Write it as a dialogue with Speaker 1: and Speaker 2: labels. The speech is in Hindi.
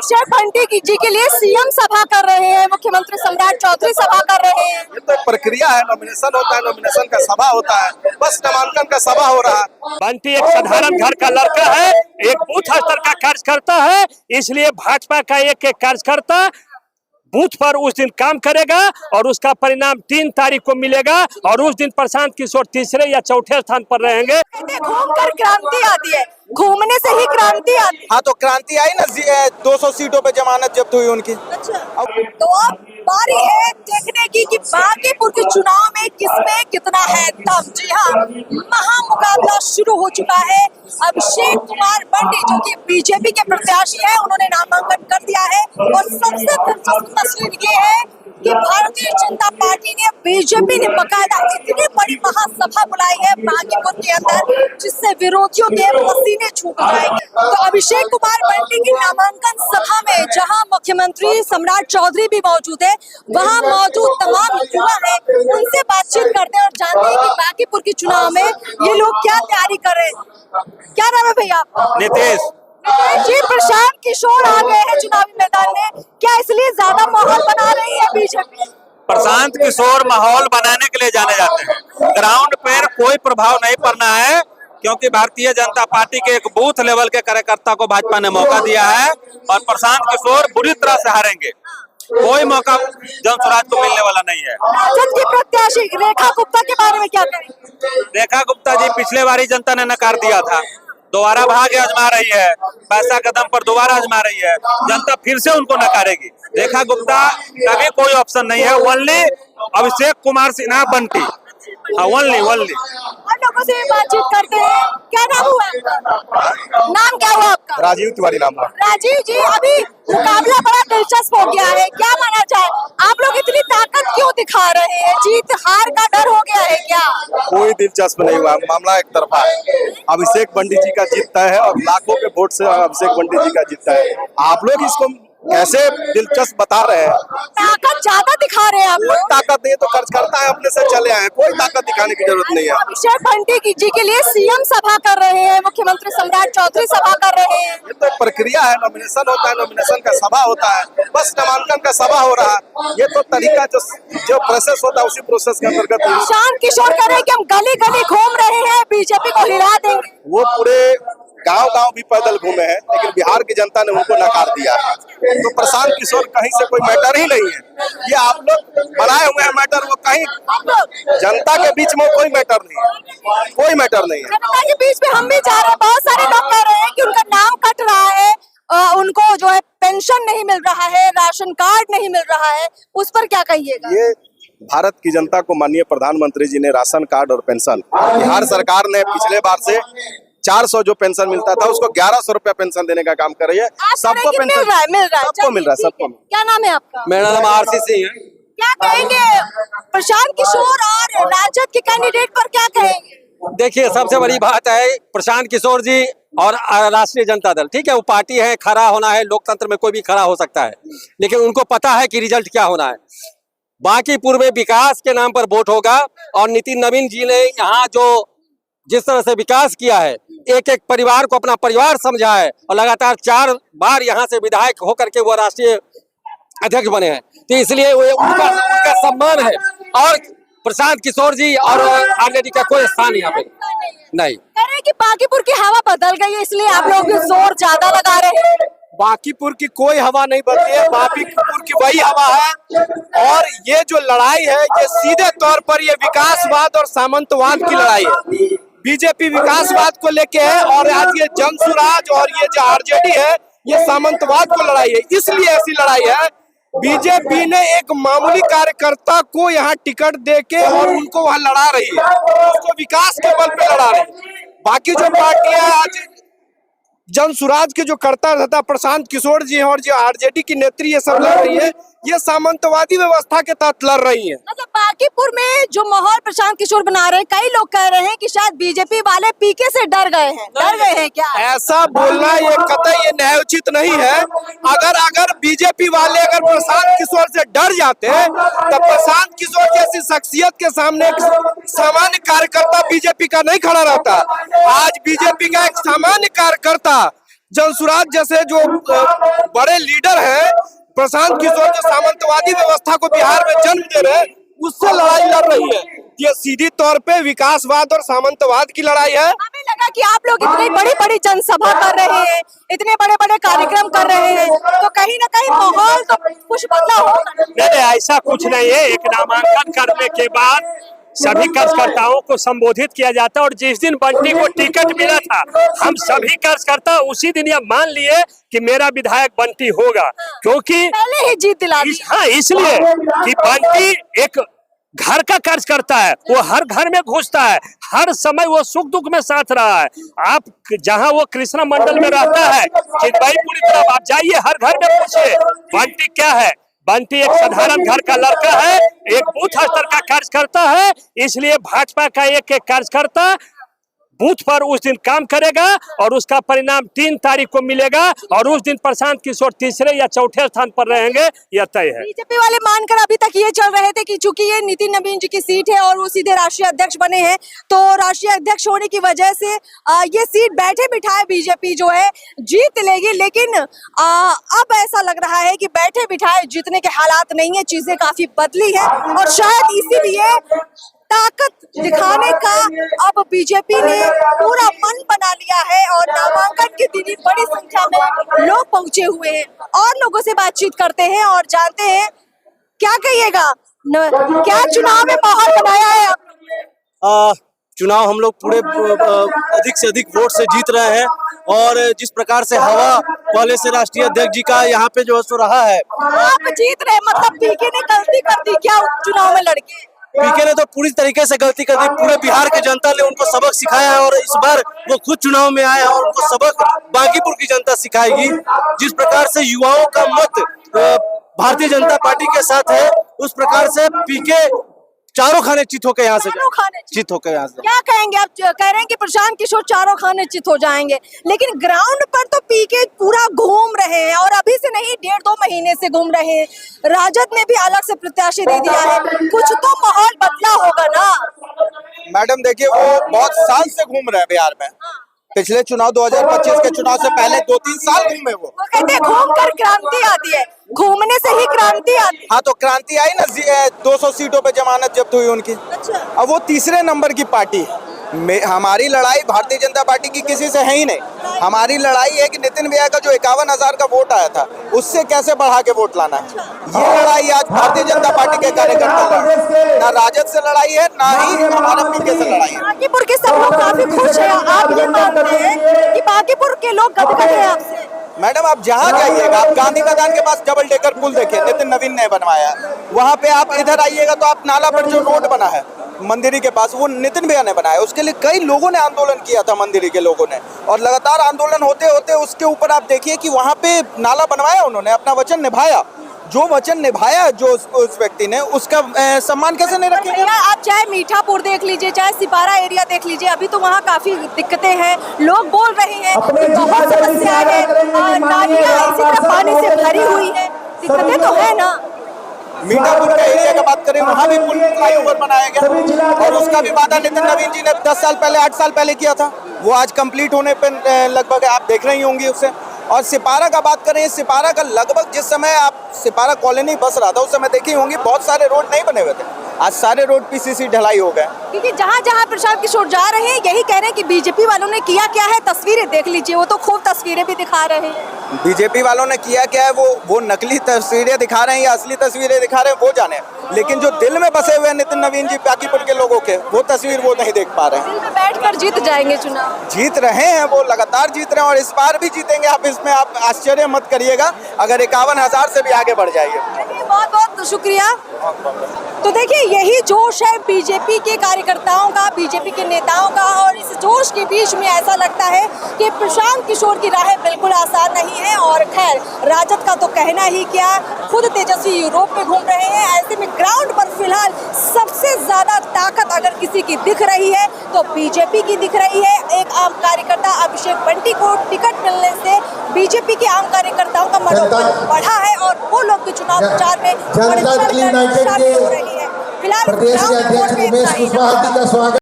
Speaker 1: अभिषेक बंटी जी के लिए सीएम सभा कर रहे हैं, मुख्यमंत्री सम्राट चौधरी सभा कर रहे हैं।
Speaker 2: ये तो प्रक्रिया है, नॉमिनेशन होता है, नॉमिनेशन का सभा होता है, बस नामांकन का सभा हो रहा है।
Speaker 3: बंटी एक साधारण घर का लड़का है, एक बूथ स्तर का कार्यकर्ता है, इसलिए भाजपा का एक एक कार्यकर्ता बूथ पर उस दिन काम करेगा और उसका परिणाम 3 तारीख को मिलेगा और उस दिन प्रशांत किशोर तीसरे या चौथे स्थान पर रहेंगे।
Speaker 1: घूमकर क्रांति आती है, घूमने से ही क्रांति आती है।
Speaker 2: हाँ तो क्रांति आई ना, 200 सीटों पे जमानत जब्त हुई उनकी।
Speaker 1: अच्छा, तो अब बारी है देखने की कि बांकीपुर के चुनाव में किसमें कितना है दम। जी हाँ, महामुकाबला शुरू हो चुका है। अभिषेक कुमार बंटी जो कि बीजेपी के प्रत्याशी है, उन्होंने नामांकन कर दिया है और सबसे दिलचस्प तस्वीर ये है कि भारतीय जनता पार्टी ने, बीजेपी ने बकायदा इतनी बड़ी महासभा बुलाई है बांकीपुर के अंदर, जिससे विरोधियों के पसीने छूट जाएंगे। तो अभिषेक कुमार बंटी की नामांकन सभा में जहां मुख्यमंत्री सम्राट चौधरी भी मौजूद है, वहां मौजूद तमाम युवा है, उनसे बातचीत करते हैं और जानते हैं कि बांकीपुर के चुनाव में ये लोग क्या तैयारी कर रहे हैं। क्या नाम है भैया?
Speaker 3: नीतीश
Speaker 1: जी, प्रशांत किशोर आ गए हैं चुनावी मैदान में, क्या इसलिए ज्यादा माहौल बना रही है बीजेपी?
Speaker 3: प्रशांत किशोर माहौल बनाने के लिए जाने जाते हैं, ग्राउंड पर कोई प्रभाव नहीं पड़ना है, क्योंकि भारतीय जनता पार्टी के एक बूथ लेवल के कार्यकर्ता को भाजपा ने मौका दिया है और प्रशांत किशोर बुरी तरह से हारेंगे। कोई मौका जनसुराज को मिलने वाला नहीं है।
Speaker 1: राजद की प्रत्याशी रेखा गुप्ता के बारे में क्या कहेंगे?
Speaker 3: रेखा गुप्ता जी पिछले बार ही जनता ने नकार दिया था, दोबारा भाग्य आजमा रही है, पैसा कदम पर दोबारा आजमा रही है, जनता फिर से उनको नकारेगी। रेखा गुप्ता का भी कोई ऑप्शन नहीं है, ओनली अभिषेक कुमार सिन्हा बंटी, ओनली।
Speaker 1: और लोगों से भी बातचीत करते हैं। क्या नाम हुआ आपका? नाम क्या हुआ आपका?
Speaker 2: राजीव तिवारी नाम हुआ।
Speaker 1: राजीव जी, अभी मुकाबला बड़ा दिलचस्प हो गया है, क्या माना जाए? आप लोग इतनी ताकत क्यों दिखा रहे हैं? जीत हार का डर हो गया है क्या?
Speaker 2: कोई दिलचस्प नहीं हुआ, मामला एक तरफा है। अभिषेक बंटी जी का जीत तय है और लाखों के वोट से अभिषेक बंटी जी का जीत तय है। आप लोग इसको कैसे दिलचस्प बता रहे हैं?
Speaker 1: ताकत ज्यादा दिखा रहे हैं आप
Speaker 2: कोई
Speaker 1: लोग।
Speaker 2: ताकत नहीं, तो खर्च करता है अपने से चले आए, कोई ताकत दिखाने की जरूरत नहीं है।
Speaker 1: अभिषेक बंटी जी के लिए सीएम सभा कर रहे हैं, मुख्यमंत्री सम्राट चौधरी सभा कर रहे हैं।
Speaker 2: ये तो प्रक्रिया है, नॉमिनेशन होता है, नॉमिनेशन का सभा होता है, बस नामांकन का सभा हो रहा है। ये तो तरीका जो प्रोसेस होता है, उसी प्रोसेस के अंतर्गत।
Speaker 1: प्रशांत किशोर कह रहे हैं कि हम गली गली घूम रहे हैं, बीजेपी को हिला देंगे।
Speaker 2: वो पूरे गांव-गांव भी पैदल घूमे हैं, लेकिन बिहार की जनता ने उनको नकार दिया है। तो प्रशांत किशोर कहीं से कोई मैटर ही नहीं है, ये आप लोग बनाए हुए हैं मैटर। वो कहीं जनता के बीच में कोई मैटर नहीं है, कोई मैटर नहीं है।
Speaker 1: जनता के बीच में हम भी जा रहे हैं, बहुत सारे लोग कह रहे हैं कि उनका नाम कट रहा है, उनको जो है पेंशन नहीं मिल रहा है, राशन कार्ड नहीं मिल रहा है, उस पर क्या कहिएगा?
Speaker 2: ये भारत की जनता को माननीय प्रधानमंत्री जी ने राशन कार्ड और पेंशन, बिहार सरकार ने पिछले बार से 400 जो पेंशन मिलता था उसको 1100 रुपया पेंशन देने का काम कर रही है। सबको पेंशन
Speaker 1: मिल रहा है,
Speaker 2: सबको मिल रहा है, सबको।
Speaker 1: क्या नाम है आपका?
Speaker 3: मेरा नाम आरसी सिंह है।
Speaker 1: क्या कहेंगे प्रशांत किशोर और राजद के कैंडिडेट पर क्या कहेंगे?
Speaker 4: देखिए, सबसे बड़ी बात है प्रशांत किशोर जी और राष्ट्रीय जनता दल, ठीक है, वो पार्टी है, खड़ा होना है, लोकतंत्र में कोई भी खड़ा हो सकता है, लेकिन उनको पता है कि रिजल्ट क्या होना है। बांकीपुर में विकास के नाम पर वोट होगा और नितिन नवीन जी ने यहाँ जो जिस तरह से विकास किया है, एक एक परिवार को अपना परिवार समझा है और लगातार 4 बार यहाँ से विधायक होकर के वो राष्ट्रीय अध्यक्ष बने हैं, तो इसलिए वो उनका सम्मान है। और प्रशांत किशोर जी और आरजेडी का कोई स्थान यहाँ पे नहीं।
Speaker 1: कह रहे हैं कि बांकीपुर की हवा बदल गई है, इसलिए आप लोग जोर ज्यादा लगा रहे हैं।
Speaker 2: बांकीपुर की कोई हवा नहीं बदली है, बांकीपुर की वही हवा है। और ये जो लड़ाई है, ये सीधे तौर पर ये विकासवाद और सामंतवाद की लड़ाई है। बीजेपी विकासवाद को लेके है और आज ये जनसुराज और ये जो आरजेडी है, ये सामंतवाद को लड़ाई है। इसलिए ऐसी लड़ाई है, बीजेपी ने एक मामूली कार्यकर्ता को यहाँ टिकट देके और उनको वहां लड़ा रही है, उसको विकास के बल पे लड़ा रही है। बाकी जो पार्टियां आज जनसुराज के जो करता रहता प्रशांत किशोर जी और जो आरजेडी की नेत्री ये सब लड़ रही है, ये सामंतवादी व्यवस्था के तहत लड़ रही है।
Speaker 1: मतलब बांकीपुर में जो माहौल प्रशांत किशोर बना रहे हैं, कई लोग कह रहे हैं कि शायद बीजेपी वाले पीके से डर गए हैं क्या?
Speaker 2: ऐसा बोलना ये कतई ये न्यायोचित नहीं है। अगर बीजेपी वाले अगर प्रशांत किशोर से डर जाते तो प्रशांत किशोर जैसी शख्सियत के सामने एक सामान्य कार्यकर्ता बीजेपी का नहीं खड़ा रहता। आज बीजेपी का एक सामान्य कार्यकर्ता जनसुराज जैसे जो बड़े लीडर हैं, प्रशांत किशोर जो सामंतवादी व्यवस्था को बिहार में जन्म दे रहे हैं, उससे लड़ाई लड़ रही है। ये सीधी तौर पे विकासवाद और सामंतवाद की लड़ाई है।
Speaker 1: हमें लगा कि आप लोग इतनी बड़ी बड़ी जनसभा कर रहे हैं, इतने बड़े बड़े कार्यक्रम कर रहे हैं, तो कहीं ना कहीं माहौल तो कुछ बदला होगा।
Speaker 5: नहीं, ऐसा कुछ नहीं है। एक नामांकन करने के बाद सभी कार्यकर्ताओं को संबोधित किया जाता है, और जिस दिन बंटी को टिकट मिला था, हम सभी कार्यकर्ता उसी दिन यह मान लिए कि मेरा विधायक बंटी होगा, क्योंकि
Speaker 1: पहले ही जीत दिला दी।
Speaker 5: हाँ, इसलिए कि बंटी एक घर का कार्यकर्ता है, वो हर घर में घुसता है, हर समय वो सुख दुख में साथ रहा है। आप जहां वो कृष्णा मंडल में रहता है, चिदबईपुर की तरफ आप जाइए, हर घर में पूछिए बंटी क्या है। बंटी एक साधारण घर का लड़का है, एक बूथ स्तर का कार्यकर्ता है, इसलिए भाजपा का एक एक कार्यकर्ता बूथ पर उस दिन काम करेगा और उसका परिणाम 3 तारीख को मिलेगा, और उस दिन प्रशांत किशोर तीसरे या चौथे स्थान पर रहेंगे, यह तय है।
Speaker 1: बीजेपी वाले मानकर अभी तक ये चल रहे थे कि चूंकि ये नितिन नवीन जी की सीट है और वो सीधे राष्ट्रीय अध्यक्ष बने हैं, तो राष्ट्रीय अध्यक्ष होने की वजह से ये सीट बैठे बिठाए बीजेपी जो है जीत लेगी। लेकिन अब ऐसा लग रहा है कि बैठे बिठाए जीतने के हालात नहीं है, चीजें काफी बदली है, और शायद इसीलिए ताकत दिखाने का अब बीजेपी ने पूरा मन बना लिया है, और नामांकन के दिन ही बड़ी संख्या में लोग पहुंचे हुए हैं। और लोगों से बातचीत करते हैं और जानते हैं क्या कहिएगा, क्या चुनाव में माहौल बनाया है आप?
Speaker 6: चुनाव हम लोग पूरे अधिक से अधिक वोट से जीत रहे हैं, और जिस प्रकार से हवा पहले से राष्ट्रीय अध्यक्ष जी का यहाँ पे जो है सो रहा है।
Speaker 1: आप जीत रहे, मतलब पीके ने गलती कर दी क्या चुनाव में लड़के?
Speaker 6: पीके ने तो पूरी तरीके से गलती कर दी। पूरे बिहार की जनता ने उनको सबक सिखाया है, और इस बार वो खुद चुनाव में आए हैं, और उनको सबक बांकीपुर की जनता सिखाएगी। जिस प्रकार से युवाओं का मत भारतीय जनता पार्टी के साथ है, उस प्रकार से पीके चारों खाने चित होकर यहाँ से चित होकर यहाँ से।
Speaker 1: क्या कहेंगे आप? कह रहे हैं कि प्रशांत किशोर चारों खाने चित हो जाएंगे, लेकिन ग्राउंड पर तो पीके पूरा घूम रहे हैं, और अभी से नहीं 1.5-2 महीने से घूम रहे हैं। राजद ने भी अलग से प्रत्याशी दे दिया है, कुछ तो माहौल बदला होगा ना?
Speaker 7: मैडम देखिए, वो बहुत साल से घूम रहे हैं बिहार में। पिछले चुनाव 2025 के चुनाव से पहले 2-3 साल घूमे वो
Speaker 1: कहते हैं घूम कर क्रांति आती है, घूमने से ही क्रांति आती है।
Speaker 7: हाँ, तो क्रांति आई ना, 200 सीटों पे जमानत जब्त हुई उनकी।
Speaker 1: अच्छा।
Speaker 7: अब वो तीसरे नंबर की पार्टी है। हमारी लड़ाई भारतीय जनता पार्टी की किसी से है ही नहीं। हमारी लड़ाई है कि नितिन भैया का जो 51,000 का वोट आया था, उससे कैसे बढ़ा के वोट लाना है। ये लड़ाई आज भारतीय जनता पार्टी के कार्यकर्ता लड़, ना राजद से लड़ाई है, ना ही हमारा पीके से लड़ाई है।
Speaker 1: बांकीपुर के सब लोग काफी खुश हैं। आप ये मानते हैं कि बांकीपुर के लोग गदगद हैं आपसे?
Speaker 7: मैडम, आप जहाँ जाइएगा, आप गांधी मैदान के पास डबल डेकर पुल देखिए, नितिन नवीन ने बनवाया। वहाँ पे आप इधर आइएगा तो आप नाला पर जो रोड बना है मंदिरी के पास, वो नितिन भैया ने बनाया। उसके लिए कई लोगों ने आंदोलन किया था, मंदिरी के लोगों ने, और लगातार आंदोलन होते होते उसके ऊपर आप देखिए कि वहाँ पे नाला बनवाया, उन्होंने अपना वचन निभाया। जो वचन निभाया जो उस व्यक्ति ने, उसका सम्मान कैसे नहीं रखेंगे?
Speaker 1: आप चाहे मीठापुर देख लीजिए, चाहे सिपारा एरिया देख लीजिए, अभी तो वहाँ काफी दिक्कतें हैं। लोग बोल रहे हैं बहुत समस्याएं हैं, नालियाँ इसी तरह पानी से भरी हुई है, दिक्कतें तो है ना।
Speaker 7: मीठापुर के एरिया की बात करें, वहाँ भी पुल फ्लाईओवर बनाया गया, और उसका भी वादा नितिन नवीन जी ने 10 साल पहले 8 साल पहले किया था। वो आज कंप्लीट होने पे लगभग आप देख रही होंगी उसे। और सिपारा का बात करें, सिपारा का लगभग जिस समय आप सिपारा कॉलोनी बस रहा था, उस समय देखी होंगी बहुत सारे रोड नहीं बने हुए थे। आज सारे रोड पीसीसी ढलाई हो गए,
Speaker 1: क्योंकि जहाँ जहाँ प्रशांत किशोर जा रहे हैं यही कह रहे हैं कि बीजेपी वालों ने किया क्या है। तस्वीरें देख लीजिए, वो तो खूब तस्वीरें भी दिखा रहे हैं।
Speaker 7: बीजेपी वालों ने किया क्या है, वो नकली तस्वीरें दिखा रहे हैं या असली तस्वीरें दिखा रहे हैं, वो जाने। लेकिन जो दिल में बसे हुए हैं नितिन नवीन जी बांकीपुर के लोगों के, वो तस्वीर वो नहीं देख पा रहे हैं।
Speaker 1: दिल में बैठकर जीत जाएंगे चुनाव।
Speaker 7: जीत रहे हैं, वो लगातार जीत रहे हैं, और इस बार भी जीतेंगे। आप इसमें आप आश्चर्य मत करिएगा अगर 51,000 से भी आगे बढ़ जाइए।
Speaker 1: बहुत बहुत शुक्रिया। तो देखिए, यही जोश है बीजेपी के कार्यकर्ताओं का, बीजेपी के नेताओं का, और इस जोश के बीच में ऐसा लगता है कि प्रशांत किशोर की राहें बिल्कुल आसान नहीं है। और खैर, राजद का तो कहना ही क्या, खुद तेजस्वी यूरोप में घूम रहे हैं। ऐसे में ग्राउंड पर फिलहाल सबसे ज्यादा ताकत अगर किसी की दिख रही है तो बीजेपी की दिख रही है। एक आम कार्यकर्ता अभिषेक बंटी को टिकट मिलने से बीजेपी के आम कार्यकर्ताओं का मनोबल बढ़ा है, और वो लोग भी चुनाव प्रचार में शामिल हो रही है। फिलहाल
Speaker 8: प्रदेश के अध्यक्ष उमेश कुशवाहा जी का स्वागत।